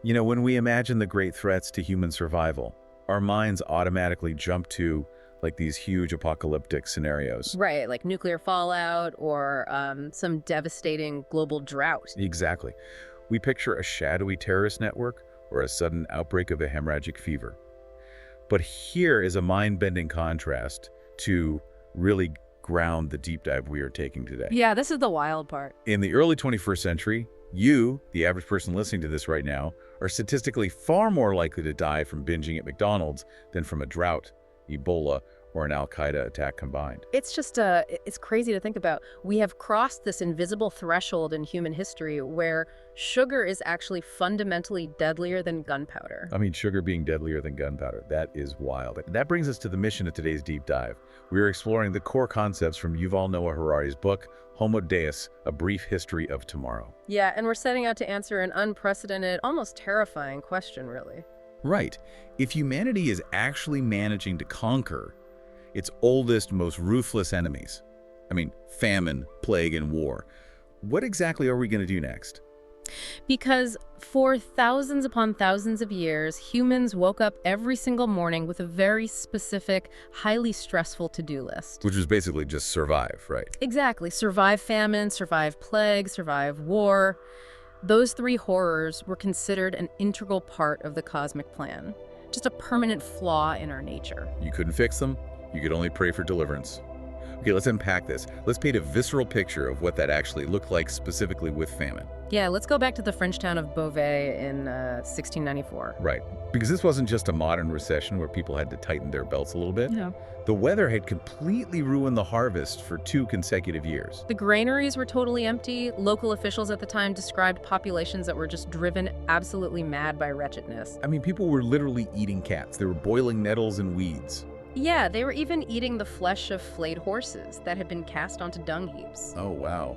You know, when we imagine the great threats to human survival, our minds automatically jump to like these huge apocalyptic scenarios. Right, like nuclear fallout or some devastating global drought. Exactly. We picture a shadowy terrorist network or a sudden outbreak of a hemorrhagic fever. But here is a mind-bending contrast to really ground the deep dive we are taking today. Yeah, this is the wild part. In the early 21st century, you, the average person listening to this right now, are statistically far more likely to die from binging at McDonald's than from a drought, Ebola, or an Al-Qaeda attack combined. It's just, it's crazy to think about. We have crossed this invisible threshold in human history where sugar is actually fundamentally deadlier than gunpowder. I mean, sugar being deadlier than gunpowder. That is wild. That brings us to the mission of today's deep dive. We are exploring the core concepts from Yuval book, Homo Deus, A Brief History of Tomorrow. Yeah, and we're setting out to answer an unprecedented, almost terrifying question, really. Right. If humanity is actually managing to conquer its oldest, most ruthless enemies, I mean, famine, plague, and war, what exactly are we going to do next? Because for thousands upon thousands of years, humans woke up every single morning with a very specific, highly stressful to-do list. Which was basically just survive, right? Exactly. Survive famine, survive plague, survive war. Those three horrors were considered an integral part of the cosmic plan, just a permanent flaw in our nature. You couldn't fix them. You could only pray for deliverance. Okay, let's unpack this. Let's paint a visceral picture of what that actually looked like specifically with famine. Yeah, let's go back to the French town of Beauvais in 1694. Right, because this wasn't just a modern recession where people had to tighten their belts a little bit. No. The weather had completely ruined the harvest for 2 consecutive years. The granaries were totally empty. Local officials at the time described populations that were just driven absolutely mad by wretchedness. I mean, people were literally eating cats. They were boiling nettles and weeds. Yeah, they were even eating the flesh of flayed horses that had been cast onto dung heaps. Oh, wow.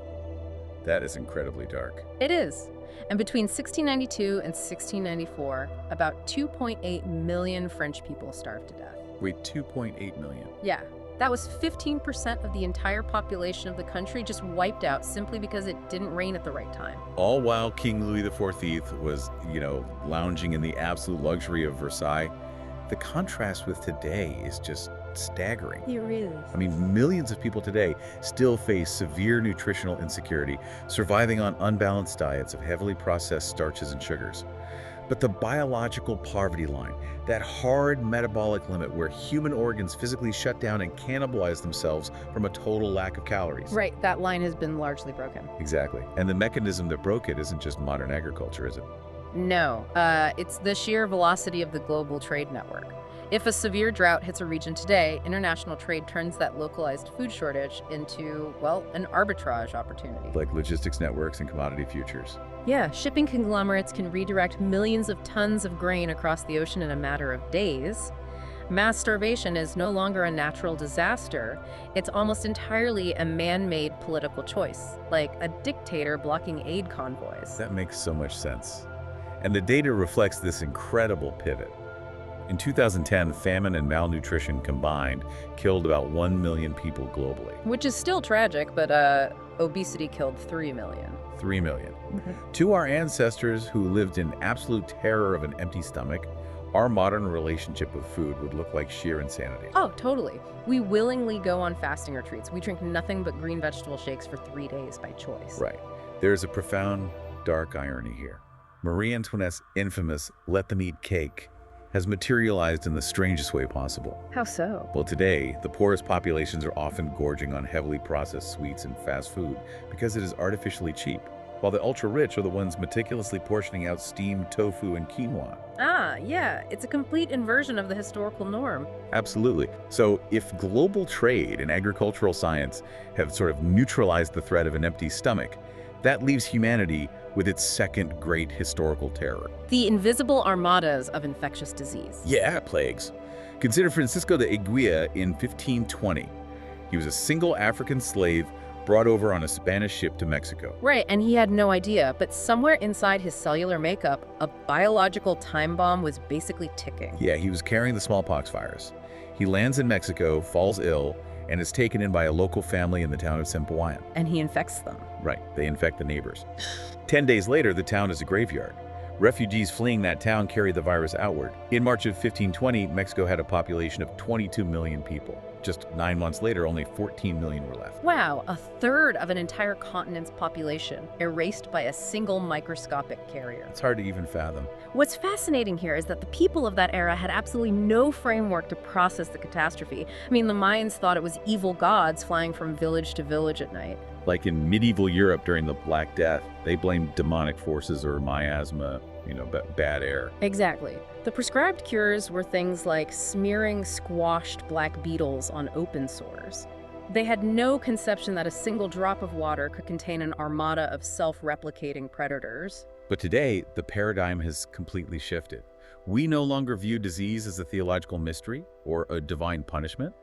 That is incredibly dark. It is. And between 1692 and 1694, about 2.8 million French people starved to death. Wait, 2.8 million? Yeah, that was 15% of the entire population of the country just wiped out simply because it didn't rain at the right time. All while King Louis XIV was, lounging in the absolute luxury of Versailles. The contrast with today is just staggering. It is. I mean, millions of people today still face severe nutritional insecurity, surviving on unbalanced diets of heavily processed starches and sugars. But the biological poverty line, that hard metabolic limit where human organs physically shut down and cannibalize themselves from a total lack of calories. Right, that line has been largely broken. Exactly. And the mechanism that broke it isn't just modern agriculture, is it? No, it's the sheer velocity of the global trade network. If a severe drought hits a region today, international trade turns that localized food shortage into, well, an arbitrage opportunity. Like logistics networks and commodity futures. Yeah, shipping conglomerates can redirect millions of tons of grain across the ocean in a matter of days. Mass starvation is no longer a natural disaster. It's almost entirely a man-made political choice, like a dictator blocking aid convoys. That makes so much sense. And the data reflects this incredible pivot. In 2010, famine and malnutrition combined killed about 1 million people globally. Which is still tragic, but obesity killed 3 million. 3 million. To our ancestors who lived in absolute terror of an empty stomach, our modern relationship with food would look like sheer insanity. Oh, totally. We willingly go on fasting retreats. We drink nothing but green vegetable shakes for 3 days by choice. Right. There's a profound, dark irony here. Marie Antoinette's infamous "let them eat cake" has materialized in the strangest way possible. How so? Well, today, the poorest populations are often gorging on heavily processed sweets and fast food because it is artificially cheap, while the ultra-rich are the ones meticulously portioning out steamed tofu and quinoa. Ah, yeah, it's a complete inversion of the historical norm. Absolutely. So if global trade and agricultural science have sort of neutralized the threat of an empty stomach, that leaves humanity with its second great historical terror. The invisible armadas of infectious disease. Yeah, plagues. Consider Francisco de Aguirre in 1520. He was a single African slave brought over on a Spanish ship to Mexico. Right, and he had no idea, but somewhere inside his cellular makeup, a biological time bomb was basically ticking. Yeah, he was carrying the smallpox virus. He lands in Mexico, falls ill, and is taken in by a local family in the town of Sempoayan. And he infects them. Right, they infect the neighbors. 10 days later, the town is a graveyard. Refugees fleeing that town carried the virus outward. In March of 1520, Mexico had a population of 22 million people. Just 9 months later, only 14 million were left. Wow, a third of an entire continent's population erased by a single microscopic carrier. It's hard to even fathom. What's fascinating here is that the people of that era had absolutely no framework to process the catastrophe. I mean, the Mayans thought it was evil gods flying from village to village at night. Like in medieval Europe during the Black Death, they blamed demonic forces or miasma, bad air. Exactly. The prescribed cures were things like smearing squashed black beetles on open sores. They had no conception that a single drop of water could contain an armada of self-replicating predators. But today, the paradigm has completely shifted. We no longer view disease as a theological mystery or a divine punishment.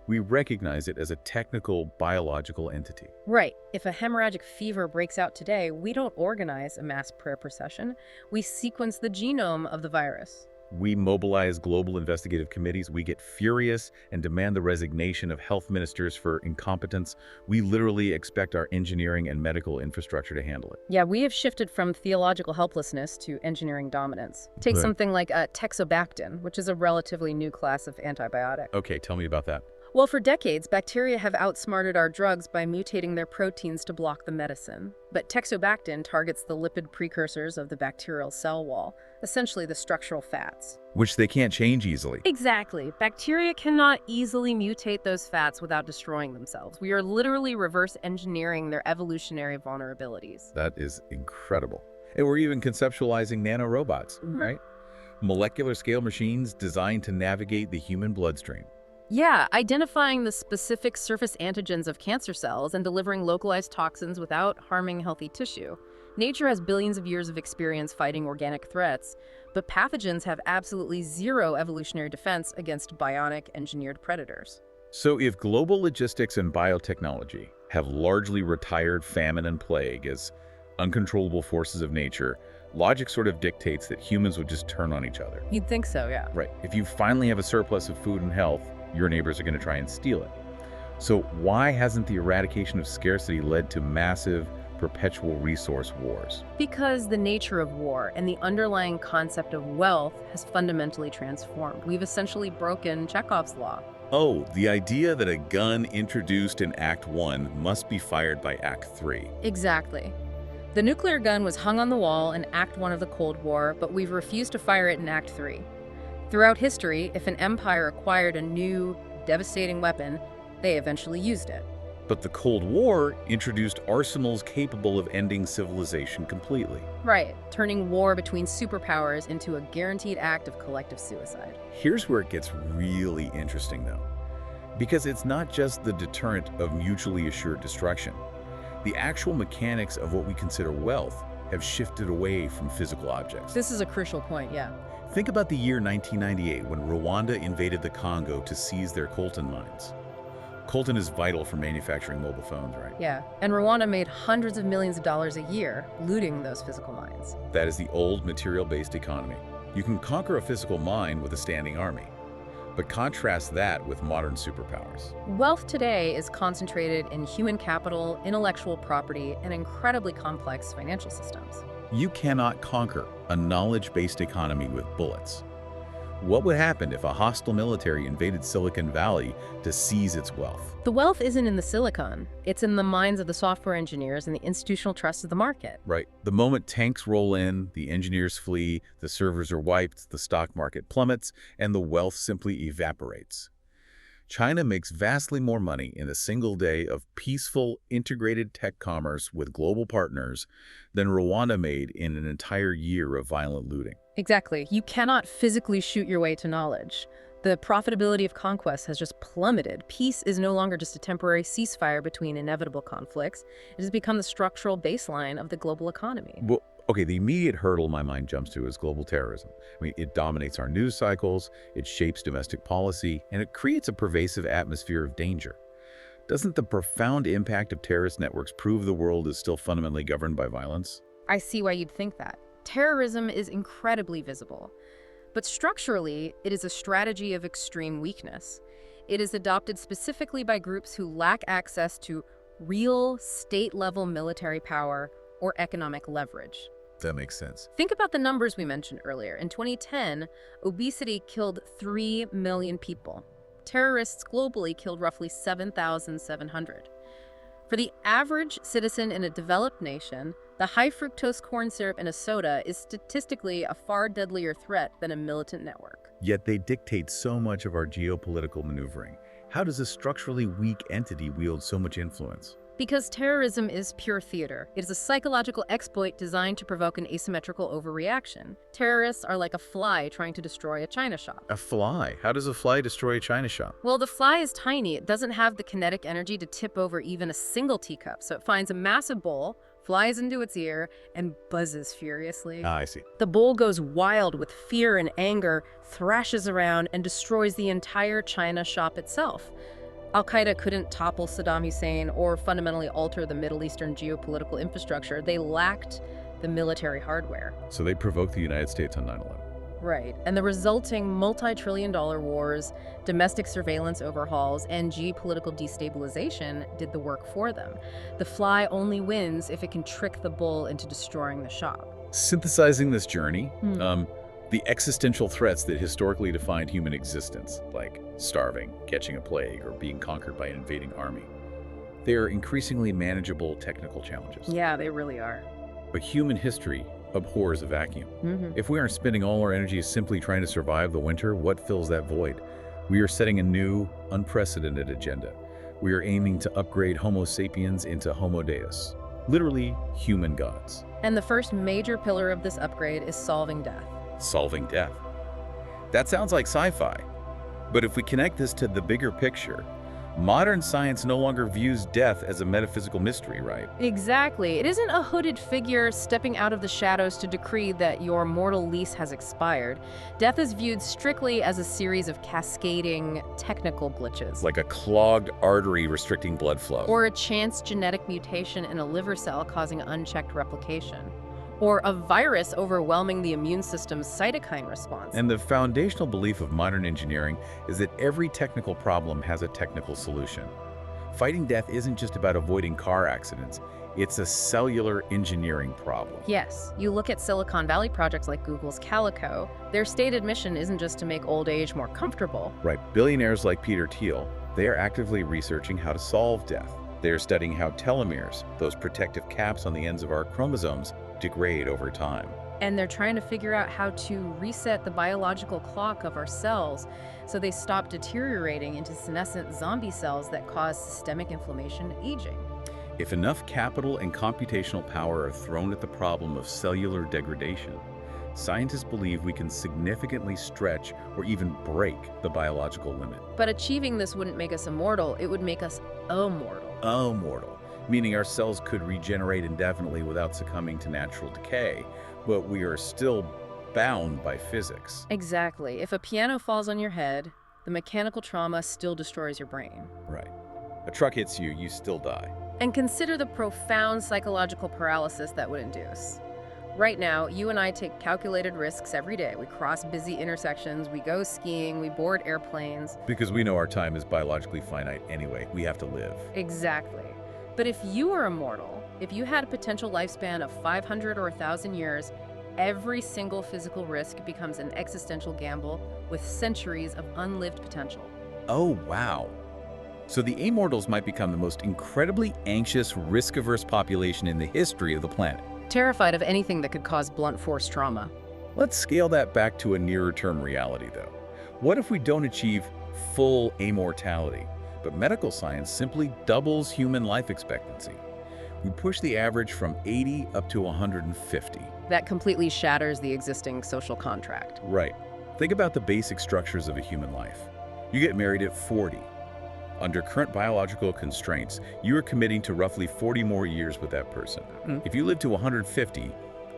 We recognize it as a technical, biological entity. Right. If a hemorrhagic fever breaks out today, we don't organize a mass prayer procession. We sequence the genome of the virus. We mobilize global investigative committees. We get furious and demand the resignation of health ministers for incompetence. We literally expect our engineering and medical infrastructure to handle it. Yeah, we have shifted from theological helplessness to engineering dominance. Take Right. something like texobactin, which is a relatively new class of antibiotic. Okay, tell me about that. Well, for decades, bacteria have outsmarted our drugs by mutating their proteins to block the medicine. But texobactin targets the lipid precursors of the bacterial cell wall, essentially the structural fats. Which they can't change easily. Exactly. Bacteria cannot easily mutate those fats without destroying themselves. We are literally reverse engineering their evolutionary vulnerabilities. That is incredible. And we're even conceptualizing nanorobots, right? Molecular scale machines designed to navigate the human bloodstream. Yeah, identifying the specific surface antigens of cancer cells and delivering localized toxins without harming healthy tissue. Nature has billions of years of experience fighting organic threats, but pathogens have absolutely zero evolutionary defense against bionic engineered predators. So if global logistics and biotechnology have largely retired famine and plague as uncontrollable forces of nature, logic sort of dictates that humans would just turn on each other. You'd think so, yeah. Right. If you finally have a surplus of food and health, your neighbors are going to try and steal it. So why hasn't the eradication of scarcity led to massive, perpetual resource wars? Because the nature of war and the underlying concept of wealth has fundamentally transformed. We've essentially broken Chekhov's law. Oh, the idea that a gun introduced in Act 1 must be fired by Act 3. Exactly. The nuclear gun was hung on the wall in Act 1 of the Cold War, but we've refused to fire it in Act 3. Throughout history, if an empire acquired a new, devastating weapon, they eventually used it. But the Cold War introduced arsenals capable of ending civilization completely. Right, turning war between superpowers into a guaranteed act of collective suicide. Here's where it gets really interesting, though. Because it's not just the deterrent of mutually assured destruction. The actual mechanics of what we consider wealth have shifted away from physical objects. This is a crucial point, yeah. Think about the year 1998 when Rwanda invaded the Congo to seize their coltan mines. Coltan is vital for manufacturing mobile phones, right? Yeah, and Rwanda made hundreds of millions of dollars a year looting those physical mines. That is the old material-based economy. You can conquer a physical mine with a standing army. But contrast that with modern superpowers. Wealth today is concentrated in human capital, intellectual property, and incredibly complex financial systems. You cannot conquer a knowledge-based economy with bullets. What would happen if a hostile military invaded Silicon Valley to seize its wealth? The wealth isn't in the silicon. It's in the minds of the software engineers and the institutional trust of the market. Right. The moment tanks roll in, the engineers flee, the servers are wiped, the stock market plummets, and the wealth simply evaporates. China makes vastly more money in a single day of peaceful, integrated tech commerce with global partners than Rwanda made in an entire year of violent looting. Exactly. You cannot physically shoot your way to knowledge. The profitability of conquest has just plummeted. Peace is no longer just a temporary ceasefire between inevitable conflicts. It has become the structural baseline of the global economy. Well, okay, the immediate hurdle my mind jumps to is global terrorism. I mean, it dominates our news cycles, it shapes domestic policy, and it creates a pervasive atmosphere of danger. Doesn't the profound impact of terrorist networks prove the world is still fundamentally governed by violence? I see why you'd think that. Terrorism is incredibly visible. But structurally, it is a strategy of extreme weakness. It is adopted specifically by groups who lack access to real state-level military power or economic leverage. That makes sense. Think about the numbers we mentioned earlier. In 2010, obesity killed 3 million people. Terrorists globally killed roughly 7,700. For the average citizen in a developed nation, the high fructose corn syrup in a soda is statistically a far deadlier threat than a militant network. Yet they dictate so much of our geopolitical maneuvering. How does a structurally weak entity wield so much influence? Because terrorism is pure theater. It is a psychological exploit designed to provoke an asymmetrical overreaction. Terrorists are like a fly trying to destroy a china shop. A fly? How does a fly destroy a china shop? Well, the fly is tiny. It doesn't have the kinetic energy to tip over even a single teacup, so it finds a massive bowl, flies into its ear, and buzzes furiously. Ah, I see. The bowl goes wild with fear and anger, thrashes around, and destroys the entire china shop itself. Al-Qaeda couldn't topple Saddam Hussein or fundamentally alter the Middle Eastern geopolitical infrastructure. They lacked the military hardware. So they provoked the United States on 9/11. Right. And the resulting multi-trillion-dollar wars, domestic surveillance overhauls, and geopolitical destabilization did the work for them. The fly only wins if it can trick the bull into destroying the shop. Synthesizing this journey, the existential threats that historically defined human existence, like starving, catching a plague, or being conquered by an invading army, they are increasingly manageable technical challenges. Yeah, they really are. But human history abhors a vacuum. If we aren't spending all our energy simply trying to survive the winter, what fills that void? We are setting a new, unprecedented agenda. We are aiming to upgrade Homo sapiens into Homo Deus, literally human gods. And the first major pillar of this upgrade is solving death. Solving death. That sounds like sci-fi. But if we connect this to the bigger picture, modern science no longer views death as a metaphysical mystery, right? Exactly. It isn't a hooded figure stepping out of the shadows to decree that your mortal lease has expired. Death is viewed strictly as a series of cascading technical glitches. Like a clogged artery restricting blood flow. Or a chance genetic mutation in a liver cell causing unchecked replication. Or a virus overwhelming the immune system's cytokine response. And the foundational belief of modern engineering is that every technical problem has a technical solution. Fighting death isn't just about avoiding car accidents, it's a cellular engineering problem. Yes, you look at Silicon Valley projects like Google's Calico, their stated mission isn't just to make old age more comfortable. Right, billionaires like Peter Thiel, they are actively researching how to solve death. They are studying how telomeres, those protective caps on the ends of our chromosomes, degrade over time. And they're trying to figure out how to reset the biological clock of our cells so they stop deteriorating into senescent zombie cells that cause systemic inflammation and aging. If enough capital and computational power are thrown at the problem of cellular degradation, scientists believe we can significantly stretch or even break the biological limit. But achieving this wouldn't make us immortal, it would make us immortal. Immortal, meaning our cells could regenerate indefinitely without succumbing to natural decay, but we are still bound by physics. Exactly. If a piano falls on your head, the mechanical trauma still destroys your brain. Right. A truck hits you, you still die. And consider the profound psychological paralysis that would induce. Right now, you and I take calculated risks every day. We cross busy intersections, we go skiing, we board airplanes. Because we know our time is biologically finite anyway. We have to live. Exactly. But if you were immortal, if you had a potential lifespan of 500 or 1,000 years, every single physical risk becomes an existential gamble with centuries of unlived potential. Oh, wow. So the immortals might become the most incredibly anxious, risk-averse population in the history of the planet. Terrified of anything that could cause blunt force trauma. Let's scale that back to a nearer-term reality, though. What if we don't achieve full immortality, but medical science simply doubles human life expectancy? We push the average from 80 up to 150. That completely shatters the existing social contract. Right. Think about the basic structures of a human life. You get married at 40. Under current biological constraints, you are committing to roughly 40 more years with that person. If you live to 150,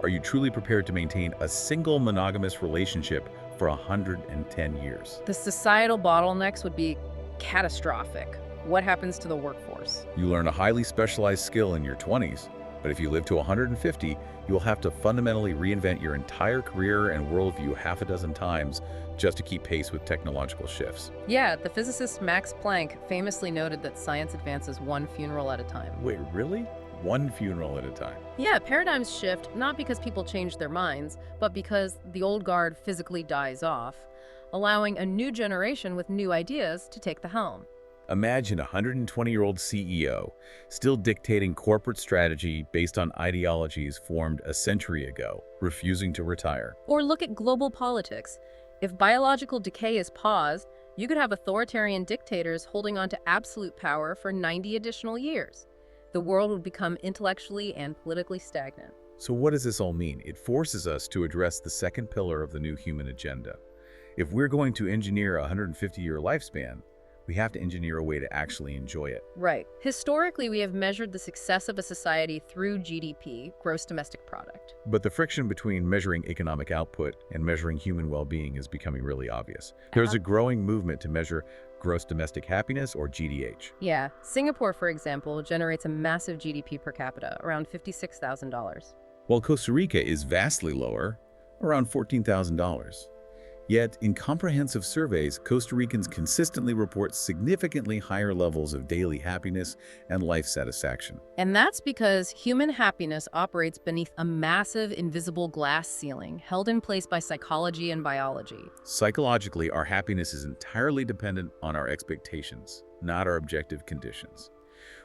are you truly prepared to maintain a single monogamous relationship for 110 years? The societal bottlenecks would be catastrophic. What happens to the workforce? You learn a highly specialized skill in your 20s, but if you live to 150, you will have to fundamentally reinvent your entire career and worldview half a dozen times just to keep pace with technological shifts. Yeah, the physicist Max Planck famously noted that science advances one funeral at a time. Wait, really? one funeral at a time. Yeah, paradigms shift not because people change their minds, but because the old guard physically dies off, allowing a new generation with new ideas to take the helm. Imagine a 120-year-old CEO still dictating corporate strategy based on ideologies formed a century ago, refusing to retire. Or look at global politics. If biological decay is paused, you could have authoritarian dictators holding on to absolute power for 90 additional years. The world would become intellectually and politically stagnant. So what does this all mean? It forces us to address the second pillar of the new human agenda. If we're going to engineer a 150-year lifespan, we have to engineer a way to actually enjoy it. Right. Historically, we have measured the success of a society through GDP, gross domestic product. But the friction between measuring economic output and measuring human well-being is becoming really obvious. There's a growing movement to measure gross domestic happiness, or GDH. Yeah. Singapore, for example, generates a massive GDP per capita, around $56,000. While Costa Rica is vastly lower, around $14,000. Yet, in comprehensive surveys, Costa Ricans consistently report significantly higher levels of daily happiness and life satisfaction. And that's because human happiness operates beneath a massive invisible glass ceiling held in place by psychology and biology. Psychologically, our happiness is entirely dependent on our expectations, not our objective conditions.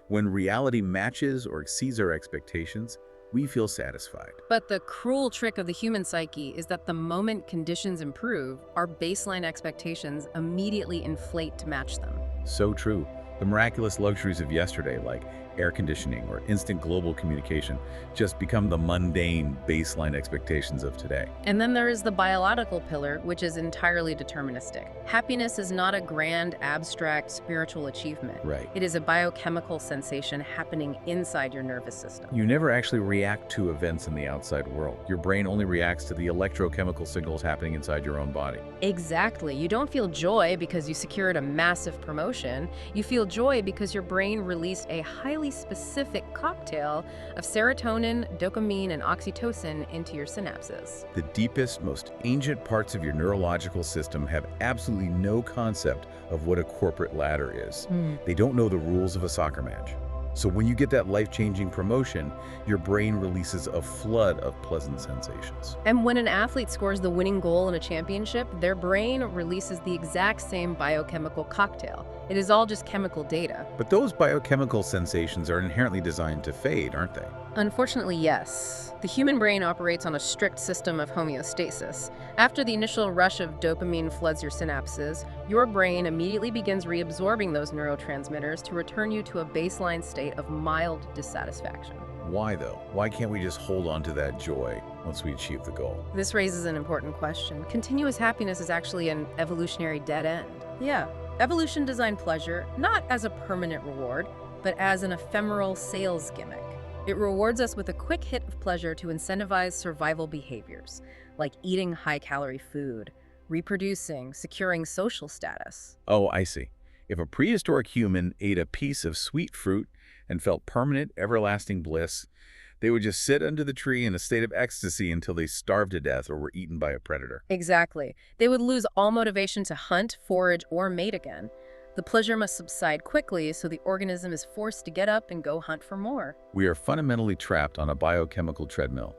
When reality matches or exceeds our expectations, we feel satisfied. But the cruel trick of the human psyche is that the moment conditions improve, our baseline expectations immediately inflate to match them. So true. The miraculous luxuries of yesterday, like air conditioning or instant global communication, just become the mundane baseline expectations of today. And then there is the biological pillar, which is entirely deterministic. Happiness is not a grand, abstract, spiritual achievement. Right. It is a biochemical sensation happening inside your nervous system. You never actually react to events in the outside world. Your brain only reacts to the electrochemical signals happening inside your own body. Exactly. You don't feel joy because you secured a massive promotion. You feel joy because your brain released a highly specific cocktail of serotonin, dopamine, and oxytocin into your synapses. The deepest, most ancient parts of your neurological system have absolutely no concept of what a corporate ladder is. They don't know the rules of a soccer match. So when you get that life-changing promotion, your brain releases a flood of pleasant sensations. And when an athlete scores the winning goal in a championship, their brain releases the exact same biochemical cocktail. It is all just chemical data. But those biochemical sensations are inherently designed to fade, aren't they? Unfortunately, yes. The human brain operates on a strict system of homeostasis. After the initial rush of dopamine floods your synapses, your brain immediately begins reabsorbing those neurotransmitters to return you to a baseline state of mild dissatisfaction. Why, though? Why can't we just hold on to that joy once we achieve the goal? This raises an important question. Continuous happiness is actually an evolutionary dead end. Yeah, evolution designed pleasure not as a permanent reward, but as an ephemeral sales gimmick. It rewards us with a quick hit of pleasure to incentivize survival behaviors, like eating high-calorie food, reproducing, securing social status. Oh, I see. If a prehistoric human ate a piece of sweet fruit and felt permanent, everlasting bliss, they would just sit under the tree in a state of ecstasy until they starved to death or were eaten by a predator. Exactly. They would lose all motivation to hunt, forage, or mate again. The pleasure must subside quickly, so the organism is forced to get up and go hunt for more. We are fundamentally trapped on a biochemical treadmill.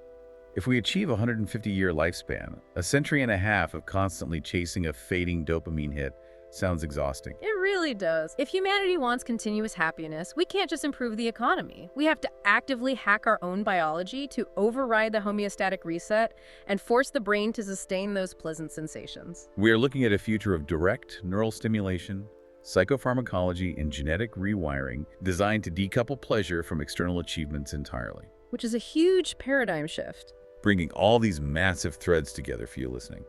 If we achieve a 150-year lifespan, a century and a half of constantly chasing a fading dopamine hit sounds exhausting. It really does. If humanity wants continuous happiness, we can't just improve the economy. We have to actively hack our own biology to override the homeostatic reset and force the brain to sustain those pleasant sensations. We are looking at a future of direct neural stimulation, psychopharmacology, and genetic rewiring designed to decouple pleasure from external achievements entirely. Which is a huge paradigm shift. Bringing all these massive threads together for you listening.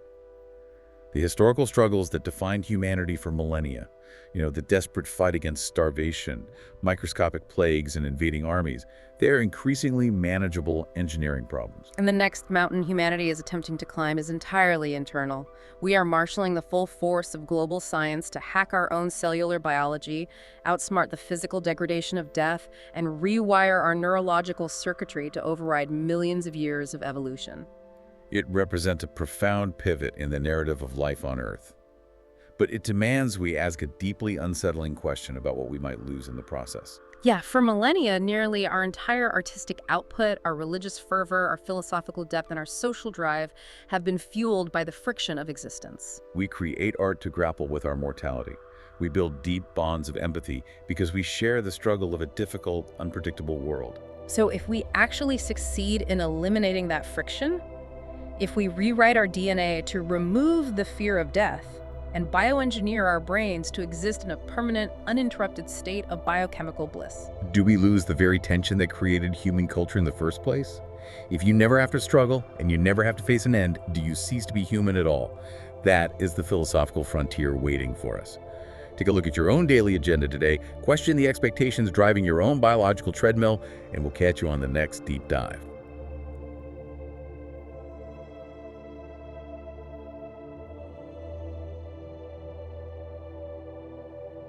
The historical struggles that defined humanity for millennia, the desperate fight against starvation, microscopic plagues, and invading armies, they are increasingly manageable engineering problems. And the next mountain humanity is attempting to climb is entirely internal. We are marshaling the full force of global science to hack our own cellular biology, outsmart the physical degradation of death, and rewire our neurological circuitry to override millions of years of evolution. It represents a profound pivot in the narrative of life on Earth. But it demands we ask a deeply unsettling question about what we might lose in the process. Yeah, for millennia, nearly our entire artistic output, our religious fervor, our philosophical depth, and our social drive have been fueled by the friction of existence. We create art to grapple with our mortality. We build deep bonds of empathy because we share the struggle of a difficult, unpredictable world. So if we actually succeed in eliminating that friction, if we rewrite our DNA to remove the fear of death and bioengineer our brains to exist in a permanent, uninterrupted state of biochemical bliss. Do we lose the very tension that created human culture in the first place? If you never have to struggle and you never have to face an end, do you cease to be human at all? That is the philosophical frontier waiting for us. Take a look at your own daily agenda today, question the expectations driving your own biological treadmill, and we'll catch you on the next deep dive.